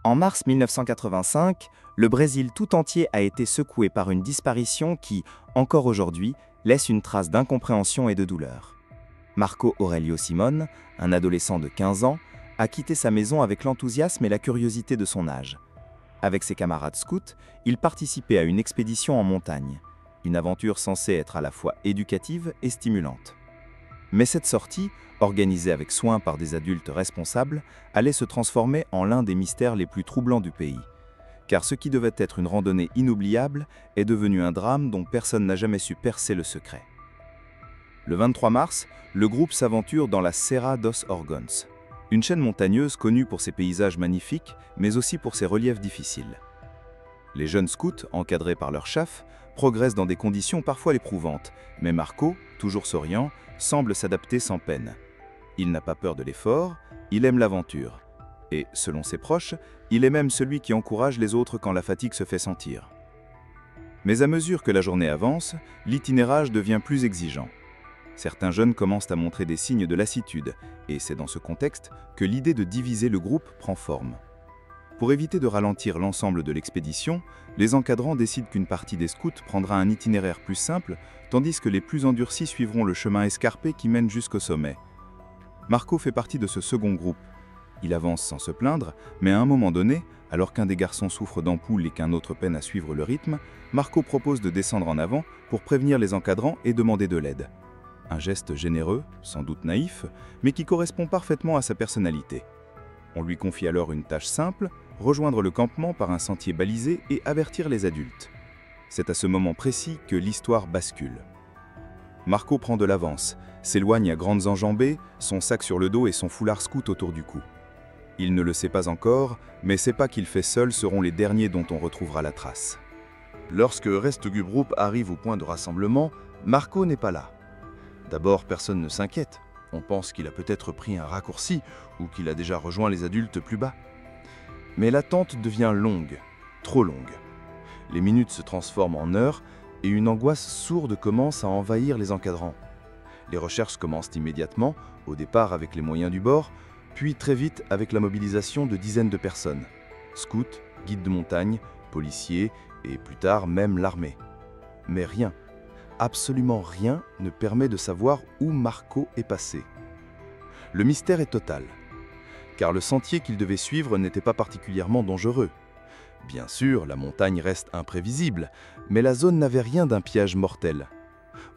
En mars 1985, le Brésil tout entier a été secoué par une disparition qui, encore aujourd'hui, laisse une trace d'incompréhension et de douleur. Marco Aurelio Simone, un adolescent de 15 ans, a quitté sa maison avec l'enthousiasme et la curiosité de son âge. Avec ses camarades scouts, il participait à une expédition en montagne, une aventure censée être à la fois éducative et stimulante. Mais cette sortie, organisée avec soin par des adultes responsables, allait se transformer en l'un des mystères les plus troublants du pays. Car ce qui devait être une randonnée inoubliable est devenu un drame dont personne n'a jamais su percer le secret. Le 23 mars, le groupe s'aventure dans la Serra dos Orgões, une chaîne montagneuse connue pour ses paysages magnifiques, mais aussi pour ses reliefs difficiles. Les jeunes scouts, encadrés par leur chef, progressent dans des conditions parfois éprouvantes, mais Marco, toujours souriant, semble s'adapter sans peine. Il n'a pas peur de l'effort, il aime l'aventure. Et, selon ses proches, il est même celui qui encourage les autres quand la fatigue se fait sentir. Mais à mesure que la journée avance, l'itinérage devient plus exigeant. Certains jeunes commencent à montrer des signes de lassitude, et c'est dans ce contexte que l'idée de diviser le groupe prend forme. Pour éviter de ralentir l'ensemble de l'expédition, les encadrants décident qu'une partie des scouts prendra un itinéraire plus simple, tandis que les plus endurcis suivront le chemin escarpé qui mène jusqu'au sommet. Marco fait partie de ce second groupe. Il avance sans se plaindre, mais à un moment donné, alors qu'un des garçons souffre d'ampoules et qu'un autre peine à suivre le rythme, Marco propose de descendre en avant pour prévenir les encadrants et demander de l'aide. Un geste généreux, sans doute naïf, mais qui correspond parfaitement à sa personnalité. On lui confie alors une tâche simple, rejoindre le campement par un sentier balisé et avertir les adultes. C'est à ce moment précis que l'histoire bascule. Marco prend de l'avance, s'éloigne à grandes enjambées, son sac sur le dos et son foulard scout autour du cou. Il ne le sait pas encore, mais ses pas qu'il fait seul seront les derniers dont on retrouvera la trace. Lorsque le reste du groupe arrive au point de rassemblement, Marco n'est pas là. D'abord, personne ne s'inquiète. On pense qu'il a peut-être pris un raccourci ou qu'il a déjà rejoint les adultes plus bas. Mais l'attente devient longue, trop longue. Les minutes se transforment en heures et une angoisse sourde commence à envahir les encadrants. Les recherches commencent immédiatement, au départ avec les moyens du bord, puis très vite avec la mobilisation de dizaines de personnes. Scouts, guides de montagne, policiers et plus tard même l'armée. Mais rien, absolument rien ne permet de savoir où Marco est passé. Le mystère est total, car le sentier qu'il devait suivre n'était pas particulièrement dangereux. Bien sûr, la montagne reste imprévisible, mais la zone n'avait rien d'un piège mortel.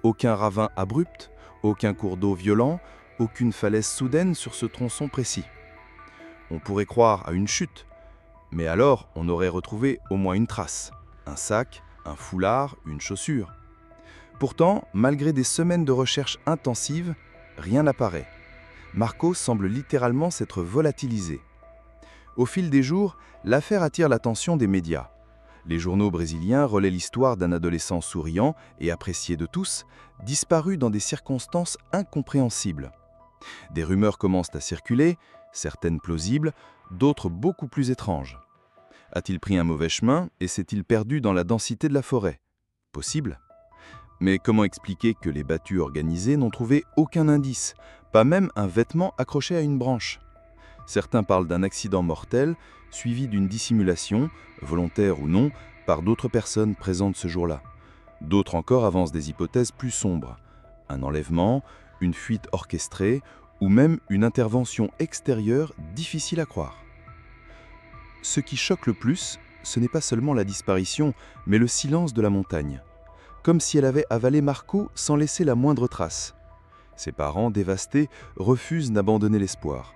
Aucun ravin abrupt, aucun cours d'eau violent, aucune falaise soudaine sur ce tronçon précis. On pourrait croire à une chute, mais alors on aurait retrouvé au moins une trace, un sac, un foulard, une chaussure. Pourtant, malgré des semaines de recherche intensives, rien n'apparaît. Marco semble littéralement s'être volatilisé. Au fil des jours, l'affaire attire l'attention des médias. Les journaux brésiliens relaient l'histoire d'un adolescent souriant et apprécié de tous, disparu dans des circonstances incompréhensibles. Des rumeurs commencent à circuler, certaines plausibles, d'autres beaucoup plus étranges. A-t-il pris un mauvais chemin et s'est-il perdu dans la densité de la forêt? Possible. Mais comment expliquer que les battues organisées n'ont trouvé aucun indice, pas même un vêtement accroché à une branche? Certains parlent d'un accident mortel, suivi d'une dissimulation, volontaire ou non, par d'autres personnes présentes ce jour-là. D'autres encore avancent des hypothèses plus sombres. Un enlèvement, une fuite orchestrée, ou même une intervention extérieure difficile à croire. Ce qui choque le plus, ce n'est pas seulement la disparition, mais le silence de la montagne. Comme si elle avait avalé Marco sans laisser la moindre trace. Ses parents, dévastés, refusent d'abandonner l'espoir.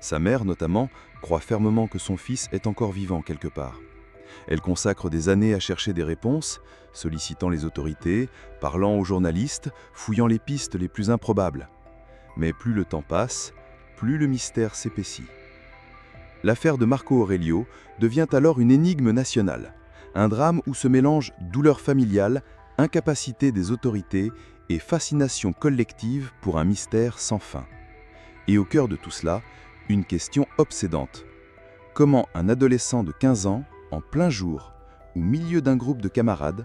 Sa mère, notamment, croit fermement que son fils est encore vivant quelque part. Elle consacre des années à chercher des réponses, sollicitant les autorités, parlant aux journalistes, fouillant les pistes les plus improbables. Mais plus le temps passe, plus le mystère s'épaissit. L'affaire de Marco Aurelio devient alors une énigme nationale, un drame où se mélangent douleur familiale, incapacité des autorités et fascination collective pour un mystère sans fin. Et au cœur de tout cela, une question obsédante. Comment un adolescent de 15 ans, en plein jour, au milieu d'un groupe de camarades,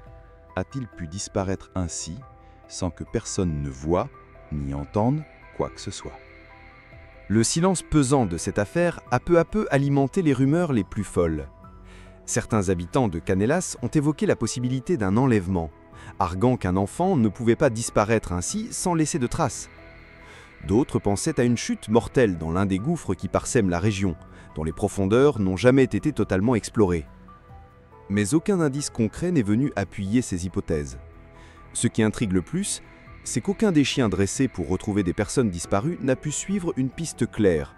a-t-il pu disparaître ainsi, sans que personne ne voie ni entende quoi que ce soit? Le silence pesant de cette affaire a peu à peu alimenté les rumeurs les plus folles. Certains habitants de Canelas ont évoqué la possibilité d'un enlèvement, arguant qu'un enfant ne pouvait pas disparaître ainsi sans laisser de traces. D'autres pensaient à une chute mortelle dans l'un des gouffres qui parsèment la région, dont les profondeurs n'ont jamais été totalement explorées. Mais aucun indice concret n'est venu appuyer ces hypothèses. Ce qui intrigue le plus, c'est qu'aucun des chiens dressés pour retrouver des personnes disparues n'a pu suivre une piste claire.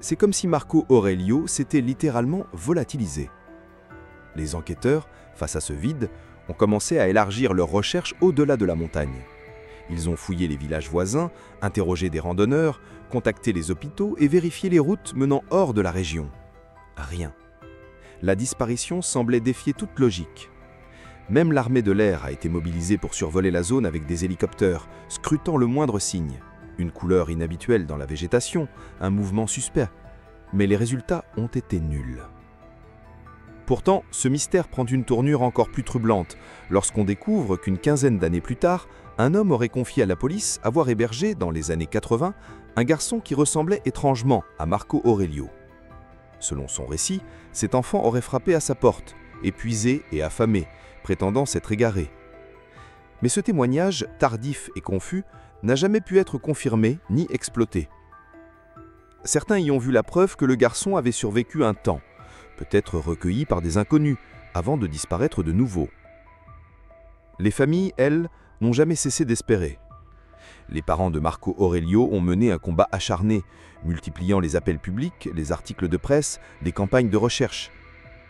C'est comme si Marco Aurelio s'était littéralement volatilisé. Les enquêteurs, face à ce vide, ont commencé à élargir leurs recherches au-delà de la montagne. Ils ont fouillé les villages voisins, interrogé des randonneurs, contacté les hôpitaux et vérifié les routes menant hors de la région. Rien. La disparition semblait défier toute logique. Même l'armée de l'air a été mobilisée pour survoler la zone avec des hélicoptères, scrutant le moindre signe. Une couleur inhabituelle dans la végétation, un mouvement suspect. Mais les résultats ont été nuls. Pourtant, ce mystère prend une tournure encore plus troublante lorsqu'on découvre qu'une quinzaine d'années plus tard, un homme aurait confié à la police avoir hébergé, dans les années 80, un garçon qui ressemblait étrangement à Marco Aurelio. Selon son récit, cet enfant aurait frappé à sa porte, épuisé et affamé, prétendant s'être égaré. Mais ce témoignage, tardif et confus, n'a jamais pu être confirmé ni exploité. Certains y ont vu la preuve que le garçon avait survécu un temps, peut-être recueilli par des inconnus, avant de disparaître de nouveau. Les familles, elles, n'ont jamais cessé d'espérer. Les parents de Marco Aurelio ont mené un combat acharné, multipliant les appels publics, les articles de presse, les campagnes de recherche.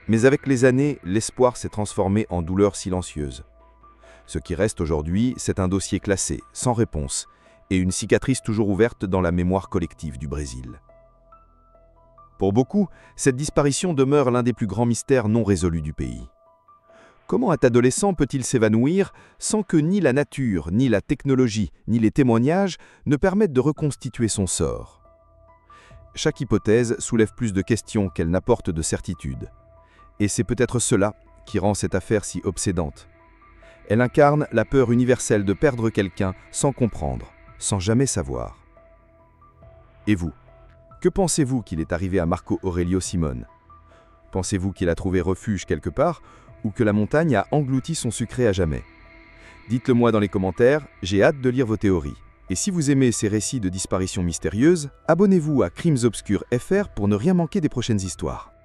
Mais avec les années, l'espoir s'est transformé en douleur silencieuse. Ce qui reste aujourd'hui, c'est un dossier classé, sans réponse, et une cicatrice toujours ouverte dans la mémoire collective du Brésil. Pour beaucoup, cette disparition demeure l'un des plus grands mystères non résolus du pays. Comment un adolescent peut-il s'évanouir sans que ni la nature, ni la technologie, ni les témoignages ne permettent de reconstituer son sort? Chaque hypothèse soulève plus de questions qu'elle n'apporte de certitudes. Et c'est peut-être cela qui rend cette affaire si obsédante. Elle incarne la peur universelle de perdre quelqu'un sans comprendre, sans jamais savoir. Et vous, que pensez-vous qu'il est arrivé à Marco Aurelio Simon? Pensez-vous qu'il a trouvé refuge quelque part ou que la montagne a englouti son sucré à jamais? Dites-le moi dans les commentaires, j'ai hâte de lire vos théories. Et si vous aimez ces récits de disparitions mystérieuses, abonnez-vous à Crimes Obscurs FR pour ne rien manquer des prochaines histoires.